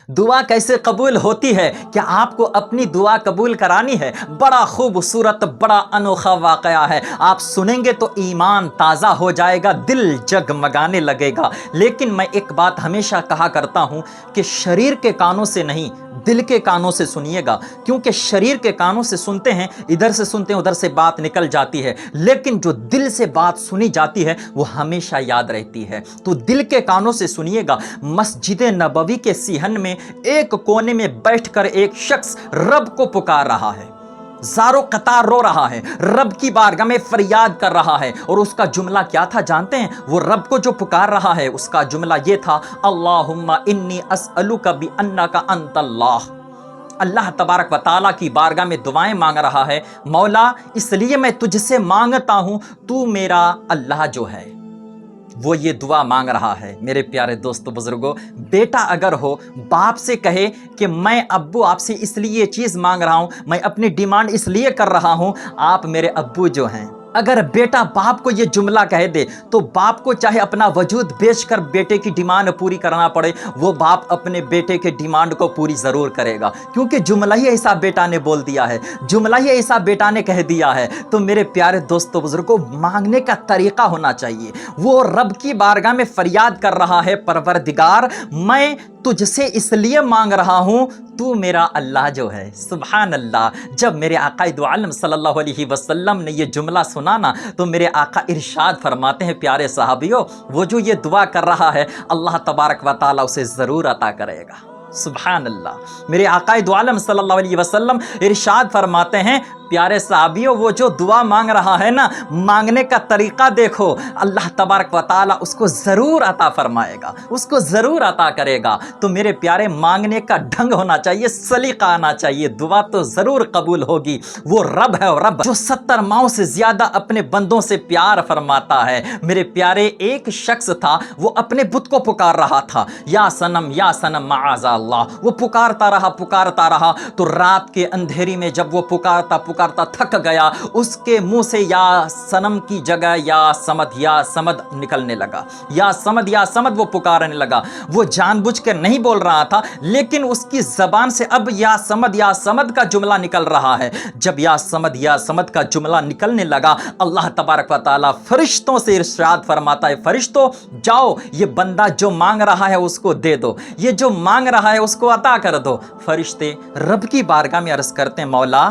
دعا کیسے قبول ہوتی ہے؟ کہ آپ کو اپنی دعا قبول کرانی ہے، بڑا خوبصورت بڑا انوکھا واقعہ ہے، آپ سنیں گے تو ایمان تازہ ہو جائے گا، دل جگمگانے لگے گا۔ لیکن میں ایک بات ہمیشہ کہا کرتا ہوں کہ شریر کے کانوں سے نہیں، دل کے کانوں سے سنیے گا، کیونکہ شریر کے کانوں سے سنتے ہیں، ادھر سے سنتے ہیں ادھر سے بات نکل جاتی ہے، لیکن جو دل سے بات سنی جاتی ہے وہ ہمیشہ یاد رہتی ہے۔ تو دل کے کانوں سے سنیے گا۔ مسجد نبوی کے صحن میں ایک کونے میں بیٹھ کر ایک شخص رب کو پکار رہا ہے، زاروں قطار رو رہا ہے، رب کی بارگاہ میں فریاد کر رہا ہے، اور اس کا جملہ کیا تھا جانتے ہیں؟ وہ رب کو جو پکار رہا ہے اس کا جملہ یہ تھا، اللہم انی اسألک بانک انت اللہ۔ اللہ تبارک و تعالیٰ کی بارگاہ میں دعائیں مانگ رہا ہے، مولا اس لیے میں تجھ سے مانگتا ہوں تو میرا اللہ جو ہے، وہ یہ دعا مانگ رہا ہے۔ میرے پیارے دوستو بزرگوں، بیٹا اگر ہو باپ سے کہے کہ میں ابو آپ سے اس لیے یہ چیز مانگ رہا ہوں، میں اپنی ڈیمانڈ اس لیے کر رہا ہوں، آپ میرے ابو جو ہیں۔ اگر بیٹا باپ کو یہ جملہ کہہ دے تو باپ کو چاہے اپنا وجود بیچ کر بیٹے کی ڈیمانڈ پوری کرنا پڑے، وہ باپ اپنے بیٹے کے ڈیمانڈ کو پوری ضرور کرے گا، کیونکہ جملہ ہی ایسا بیٹا نے بول دیا ہے، جملہ ہی ایسا بیٹا نے کہہ دیا ہے۔ تو میرے پیارے دوستو بزرگوں، مانگنے کا طریقہ ہونا چاہیے۔ وہ رب کی بارگاہ میں فریاد کر رہا ہے، پروردگار میں تجھ سے اس لیے مانگ رہا ہوں تو میرا اللہ جو ہے۔ سبحان اللہ۔ جب میرے آقا دو عالم صلی اللہ علیہ وسلم نے یہ جملہ سنا نا تو میرے آقا ارشاد فرماتے ہیں، پیارے صحابیوں، وہ جو یہ دعا کر رہا ہے اللہ تبارک و تعالیٰ اسے ضرور عطا کرے گا۔ سبحان اللہ۔ میرے آقا دو عالم صلی اللہ علیہ وسلم ارشاد فرماتے ہیں، پیارے صحابیوں، وہ جو دعا مانگ رہا ہے نا، مانگنے کا طریقہ دیکھو، اللہ تبارک و تعالیٰ اس کو ضرور عطا فرمائے گا، اس کو ضرور عطا کرے گا۔ تو میرے پیارے، مانگنے کا ڈھنگ ہونا چاہیے، سلیقہ آنا چاہیے، دعا تو ضرور قبول ہوگی۔ وہ رب ہے، اور رب جو 70 ماؤں سے زیادہ اپنے بندوں سے پیار فرماتا ہے۔ میرے پیارے، ایک شخص تھا، وہ اپنے بت کو پکار رہا تھا، یا سنم معاذ اللہ، وہ پکارتا رہا تو رات کے اندھیری میں جب وہ پکارتا تھک گیا، اس کے منہ سے یا سنم کی جگہ یا سمد نکلنے لگا، یا سمد وہ پکارنے لگا۔ وہ جان بوجھ کر نہیں بول رہا تھا، لیکن اس کی زبان سے اب یا سمد کا جملہ نکل رہا ہے۔ جب یا سمد کا جملہ نکلنے لگا، اللہ تبارک و تعالیٰ فرشتوں سے ارشاد فرماتا ہے، فرشتوں جاؤ، یہ بندہ جو مانگ رہا ہے اس کو دے دو، یہ جو مانگ رہا ہے اس کو عطا کر دو۔ فرشتے رب کی بارگاہ میں عرض کرتے ہیں، مولا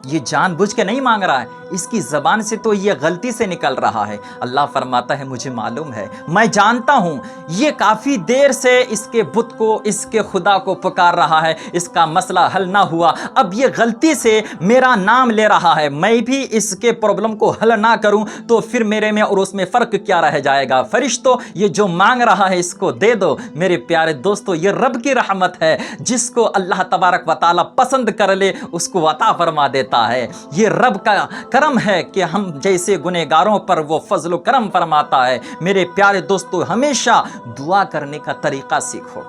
یہ جان بوجھ کے نہیں مانگ رہا ہے، اس کی زبان سے تو یہ غلطی سے نکل رہا ہے۔ اللہ فرماتا ہے، مجھے معلوم ہے، میں جانتا ہوں، یہ کافی دیر سے اس کے بت کو، اس کے خدا کو پکار رہا ہے، اس کا مسئلہ حل نہ ہوا، اب یہ غلطی سے میرا نام لے رہا ہے، میں بھی اس کے پرابلم کو حل نہ کروں تو پھر میرے میں اور اس میں فرق کیا رہ جائے گا۔ فرشتوں، یہ جو مانگ رہا ہے اس کو دے دو۔ میرے پیارے دوستو، یہ رب کی رحمت ہے، جس کو اللہ تبارک و تعالیٰ پسند کر لے اس کو عطا فرما دیتا ہے۔ یہ رب کا کرم ہے کہ ہم جیسے گنہگاروں پر وہ فضل و کرم فرماتا ہے۔ میرے پیارے دوستو، ہمیشہ دعا کرنے کا طریقہ سیکھو۔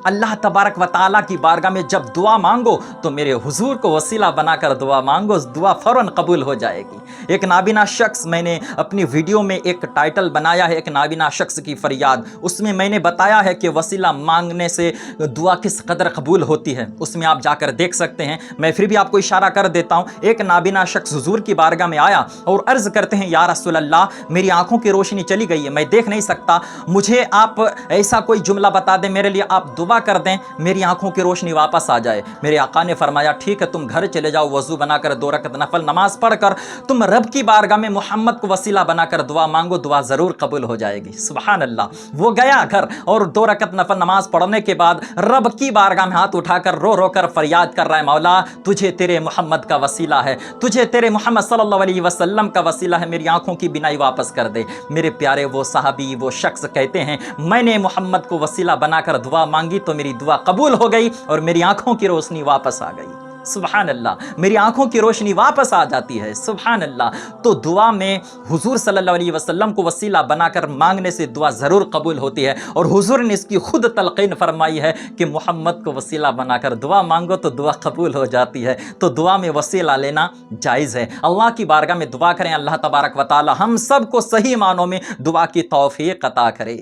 اللہ تبارک و تعالیٰ کی بارگاہ میں جب دعا مانگو تو میرے حضور کو وسیلہ بنا کر دعا مانگو، دعا فوراً قبول ہو جائے گی۔ ایک نابینا شخص، میں نے اپنی ویڈیو میں ایک ٹائٹل بنایا ہے، ایک نابینا شخص کی فریاد، اس میں میں نے بتایا ہے کہ وسیلہ مانگنے سے دعا کس قدر قبول ہوتی ہے، اس میں آپ جا کر دیکھ سکتے ہیں۔ میں پھر بھی آپ کو اشارہ کر دیتا ہوں۔ ایک نابینا شخص حضور کی بارگاہ میں آیا اور عرض کرتے ہیں، یا رسول اللہ، میری آنکھوں کی روشنی چلی گئی ہے، میں دیکھ نہیں سکتا، مجھے آپ ایسا کوئی جملہ بتا دیں، میرے لیے آپ دعا کر دیں، میری آنکھوں کی روشنی واپس آ جائے۔ میرے آقا نے فرمایا، ٹھیک ہے، تم گھر چلے جاؤ، وضو بنا کر 2 رکعت نفل نماز پڑھ کر تم رب کی بارگاہ میں محمد کو وسیلہ بنا کر دعا مانگو، دعا ضرور قبول ہو جائے گی۔ سبحان اللہ۔ وہ گیا گھر اور 2 رکعت نفل نماز پڑھنے کے بعد رب کی بارگاہ میں ہاتھ اٹھا کر رو کر فریاد کر رہا ہے، مولا تجھے تیرے محمد کا وسیلہ ہے، تجھے تیرے محمد صلی اللہ علیہ وسلم کا وسیلہ ہے، میری آنکھوں کی بینائی واپس کر دے۔ میرے پیارے، وہ صحابی، وہ شخص کہتے ہیں، میں نے محمد کو وسیلہ بنا کر دعا مانگی تو میری دعا قبول ہو گئی اور میری آنکھوں کی روشنی واپس آ گئی۔ سبحان اللہ، میری آنکھوں کی روشنی واپس آ جاتی ہے۔ سبحان اللہ۔ تو دعا میں حضور صلی اللہ علیہ وسلم کو وسیلہ بنا کر مانگنے سے دعا ضرور قبول ہوتی ہے، اور حضور نے اس کی خود تلقین فرمائی ہے کہ محمد کو وسیلہ بنا کر دعا مانگو تو دعا قبول ہو جاتی ہے۔ تو دعا میں وسیلہ لینا جائز ہے۔ اللہ کی بارگاہ میں دعا کریں، اللہ تبارک و تعالی ہم سب کو صحیح معنوں میں دعا کی توفیق عطا کرے۔